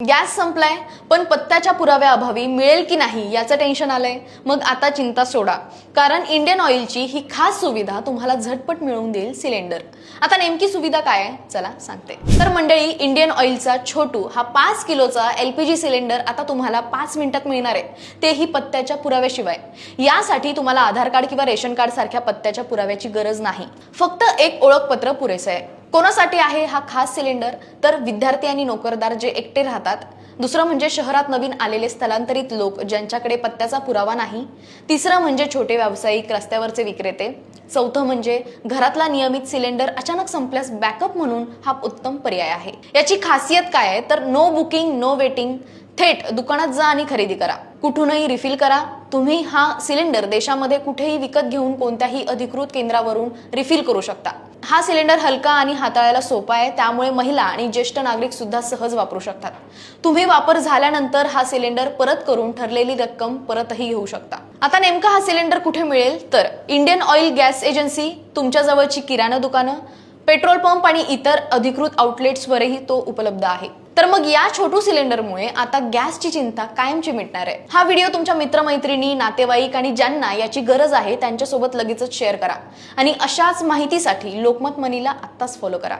Gas संपलाय पण पत्त्याच्या पुराव्याअभावी मिळेल की नाही याचं टेन्शन आलंय। मग आता चिंता सोडा, कारण इंडियन ऑइलची ही खास सुविधा तुम्हाला झटपट मिळवून देईल सिलेंडर। आता नेमकी सुविधा काय आहे चला सांगते। तर मंडळी, इंडियन ऑइलचा छोटू हा 5 किलोचा LPG सिलेंडर आता तुम्हाला 5 मिनिटात मिळणार आहे, तेही पत्त्याच्या पुराव्याशिवाय। यासाठी तुम्हाला आधार कार्ड किंवा रेशन कार्ड सारख्या पत्त्याच्या पुराव्याची गरज नाही, फक्त एक ओळखपत्र पुरेसे आहे। कोणासाठी आहे हा खास सिलेंडर? तर विद्यार्थी आणि नोकरदार जे एकटे राहतात, दुसरं म्हणजे शहरात नवीन आलेले स्थलांतरित लोक ज्यांच्याकडे पत्त्याचा पुरावा नाही, तिसरं म्हणजे छोटे व्यावसायिक, रस्त्यावरचे विक्रेते, चौथं म्हणजे घरातला नियमित सिलेंडर अचानक संपल्यास बॅकअप म्हणून हा उत्तम पर्याय आहे। याची खासियत काय आहे तर नो बुकिंग, नो वेटिंग, थेट दुकानात जा आणि खरेदी करा, कुठूनही रिफिल करा। तुम्ही हा सिलेंडर देशामध्ये कुठेही विकत घेऊन कोणत्याही अधिकृत केंद्रावरून रिफिल करू शकता। हा सिलेंडर हलका आणि हाताळायला सोपा आहे, त्यामुळे महिला आणि ज्येष्ठ नागरिक सुद्धा सहज वापरू शकतात। तुम्ही वापर झाल्यानंतर हा सिलेंडर परत करून ठरलेली रक्कम परतही घेऊ शकता। आता नेमका हा सिलेंडर कुठे मिळेल तर इंडियन ऑइल गॅस एजन्सी, तुमच्या जवळची किराणा दुकानं, पेट्रोल पंप आणि इतर अधिकृत आउटलेट्सवरही तो उपलब्ध आहे। तर मग या छोटू सिलेंडरमुळे आता गॅसची चिंता कायमची मिटणार आहे। हा व्हिडिओ तुमच्या मित्रमैत्रिणी, नातेवाईक आणि ज्यांना याची गरज आहे त्यांच्यासोबत लगेचच शेअर करा आणि अशाच माहितीसाठी लोकमत मनीला आत्ताच फॉलो करा।